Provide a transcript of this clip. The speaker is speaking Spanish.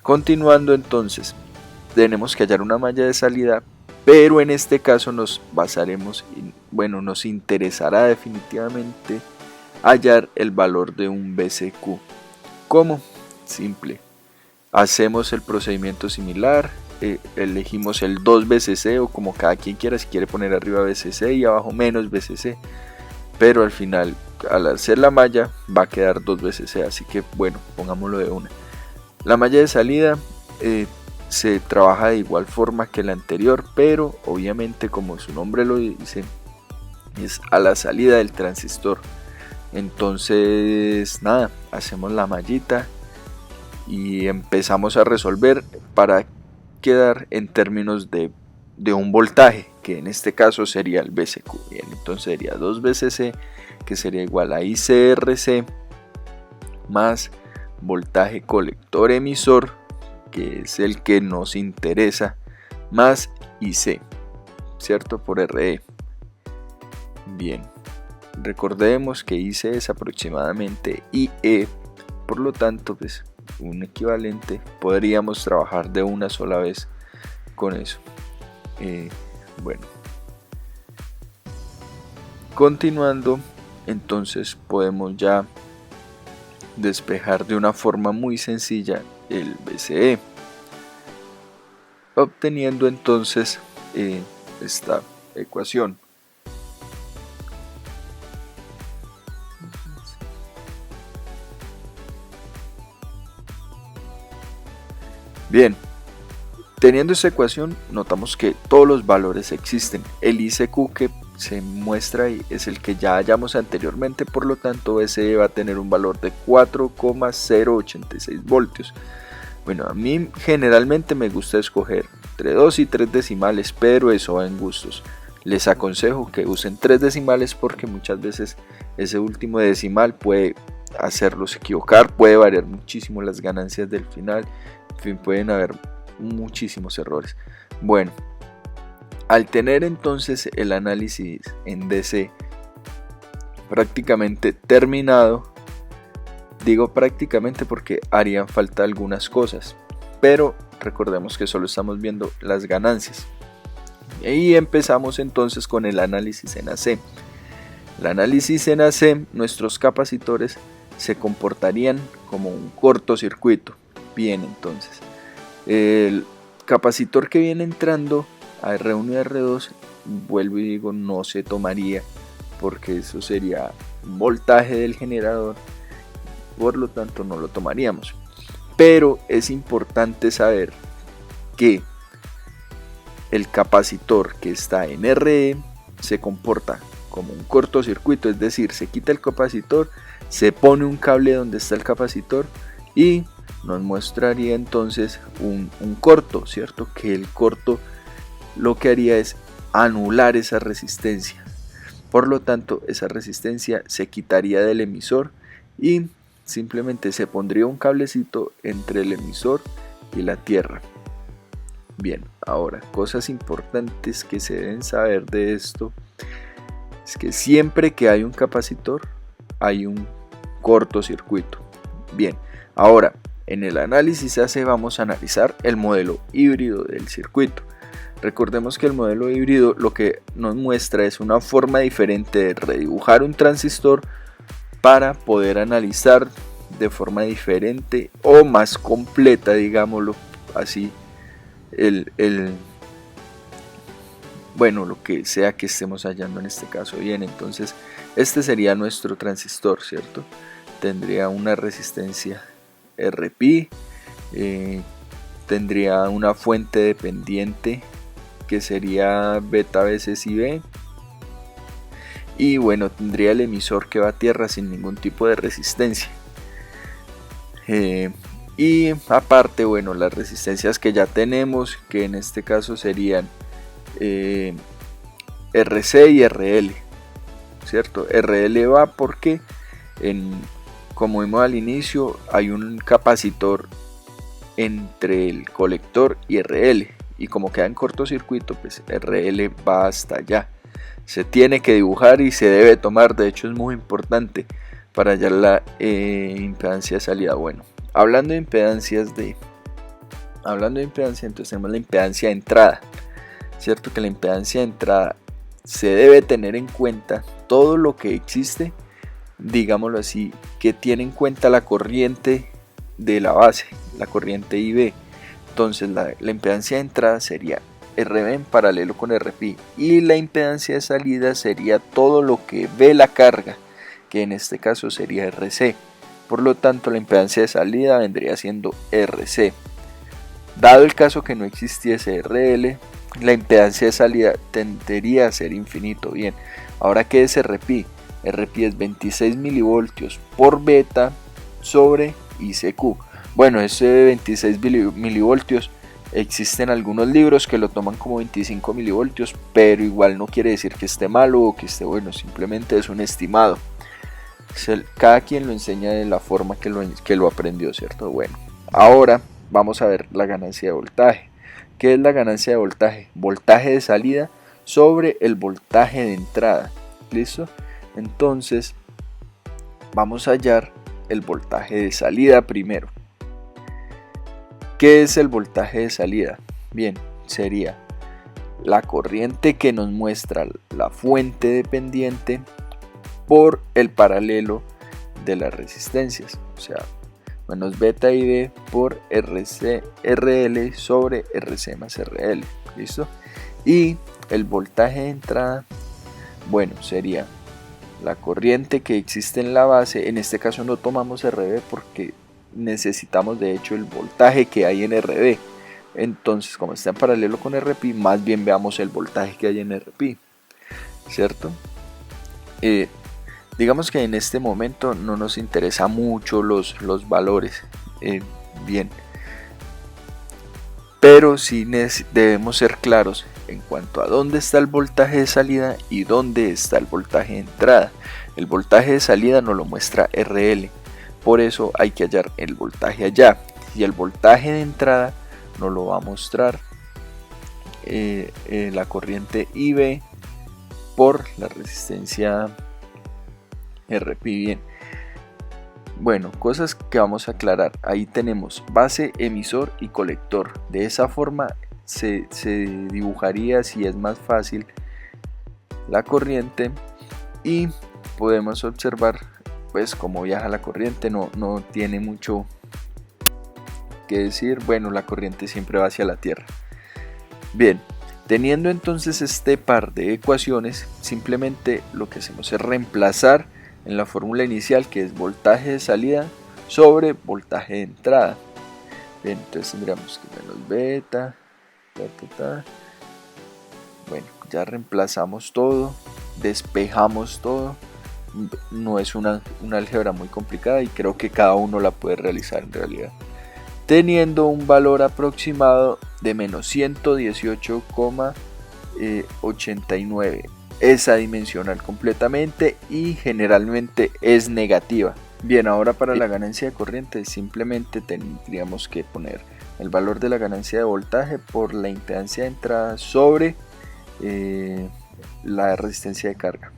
Continuando entonces, tenemos que hallar una malla de salida, pero en este caso nos basaremos, nos interesará definitivamente hallar el valor de un BCQ. ¿Cómo? Simple. Hacemos el procedimiento similar, elegimos el 2BCC o como cada quien quiera, si quiere poner arriba BCC y abajo menos BCC, pero al final al hacer la malla va a quedar 2BCC, así que bueno, pongámoslo de una. La malla de salida se trabaja de igual forma que la anterior, pero obviamente como su nombre lo dice, es a la salida del transistor. Entonces nada, hacemos la mallita y empezamos a resolver para quedar en términos de un voltaje, que en este caso sería el BCQ. Bien, entonces sería 2BCC, que sería igual a ICRC más voltaje colector emisor, que es el que nos interesa, más IC, ¿cierto? Por RE. Bien, recordemos que IC es aproximadamente IE, por lo tanto, pues un equivalente, podríamos trabajar de una sola vez con eso. Bueno, continuando, entonces podemos ya despejar de una forma muy sencilla el BCE, obteniendo entonces esta ecuación. Bien, teniendo esta ecuación notamos que todos los valores existen. El ICQ que se muestra ahí es el que ya hallamos anteriormente, por lo tanto BCE va a tener un valor de 4,086 voltios. Bueno, a mí generalmente me gusta escoger entre 2 y 3 decimales, pero eso va en gustos. Les aconsejo que usen 3 decimales porque muchas veces ese último decimal puede hacerlos equivocar, puede variar muchísimo las ganancias del final, en fin, pueden haber muchísimos errores. Bueno, al tener entonces el análisis en DC prácticamente terminado, digo prácticamente porque harían falta algunas cosas, pero recordemos que solo estamos viendo las ganancias. Y empezamos entonces con el análisis en AC. El análisis en AC, nuestros capacitores se comportarían como un cortocircuito. Bien, entonces, el capacitor que viene entrando a R1 y R2, vuelvo y digo, no se tomaría porque eso sería un voltaje del generador, por lo tanto no lo tomaríamos. Pero es importante saber que el capacitor que está en RE se comporta como un cortocircuito, es decir, se quita el capacitor, se pone un cable donde está el capacitor y nos mostraría entonces un corto, ¿cierto? Que el corto lo que haría es anular esa resistencia, por lo tanto esa resistencia se quitaría del emisor y simplemente se pondría un cablecito entre el emisor y la tierra. Bien, ahora, cosas importantes que se deben saber de esto es que siempre que hay un capacitor hay un cortocircuito. Bien, ahora en el análisis AC vamos a analizar el modelo híbrido del circuito. Recordemos que el modelo híbrido lo que nos muestra es una forma diferente de redibujar un transistor para poder analizar de forma diferente o más completa, digámoslo así, lo que sea que estemos hallando en este caso. Bien, entonces este sería nuestro transistor, ¿cierto? Tendría una resistencia RP, tendría una fuente dependiente que sería beta BCSI y bueno, tendría el emisor que va a tierra sin ningún tipo de resistencia. Y aparte, bueno, las resistencias que ya tenemos, que en este caso serían RC y RL, ¿cierto? RL va porque, como vimos al inicio, hay un capacitor entre el colector y RL, y como queda en cortocircuito, pues RL va hasta allá. Se tiene que dibujar y se debe tomar, de hecho es muy importante para hallar la impedancia de salida. Bueno, hablando de impedancias de Hablando de impedancia, entonces tenemos la impedancia de entrada. Cierto que la impedancia de entrada se debe tener en cuenta todo lo que existe, digámoslo así, que tiene en cuenta la corriente de la base, la corriente IB. Entonces la impedancia de entrada sería RB en paralelo con RP, y la impedancia de salida sería todo lo que ve la carga, que en este caso sería RC. Por lo tanto, la impedancia de salida vendría siendo RC. Dado el caso que no existiese RL, la impedancia de salida tendería a ser infinito. Bien, ahora ¿qué es RP? RP es 26 milivoltios por beta sobre ICQ. Bueno, ese 26 milivoltios, existen algunos libros que lo toman como 25 milivoltios, pero igual no quiere decir que esté malo o que esté bueno, simplemente es un estimado. Cada quien lo enseña de la forma que lo aprendió, ¿cierto? Bueno, ahora vamos a ver la ganancia de voltaje. ¿Qué es la ganancia de voltaje? Voltaje de salida sobre el voltaje de entrada. ¿Listo? Entonces, vamos a hallar el voltaje de salida primero. ¿Qué es el voltaje de salida? Bien, sería la corriente que nos muestra la fuente dependiente por el paralelo de las resistencias, o sea, menos beta IB por RL sobre RC más RL. ¿Listo? Y el voltaje de entrada, bueno, sería la corriente que existe en la base. En este caso no tomamos RB porque necesitamos de hecho el voltaje que hay en RB. Entonces, como está en paralelo con RP, más bien veamos el voltaje que hay en RP, ¿cierto? Digamos que en este momento no nos interesa mucho los valores, bien, pero sí debemos ser claros en cuanto a dónde está el voltaje de salida y dónde está el voltaje de entrada. El voltaje de salida nos lo muestra RL, por eso hay que hallar el voltaje allá, y el voltaje de entrada nos lo va a mostrar la corriente IB por la resistencia RP. Bien, bueno, cosas que vamos a aclarar. Ahí tenemos base, emisor y colector. De esa forma se dibujaría, si es más fácil, la corriente, y podemos observar pues cómo viaja la corriente. No tiene mucho que decir. Bueno, la corriente siempre va hacia la tierra. Bien, teniendo entonces este par de ecuaciones, simplemente lo que hacemos es reemplazar en la fórmula inicial, que es voltaje de salida sobre voltaje de entrada. Bien, entonces tendríamos que menos beta, Bueno, ya reemplazamos todo, despejamos todo. No es una álgebra muy complicada y creo que cada uno la puede realizar en realidad, teniendo un valor aproximado de menos 118,89. Es adimensional completamente y generalmente es negativa. Bien, ahora para la ganancia de corriente simplemente tendríamos que poner el valor de la ganancia de voltaje por la impedancia de entrada sobre la resistencia de carga.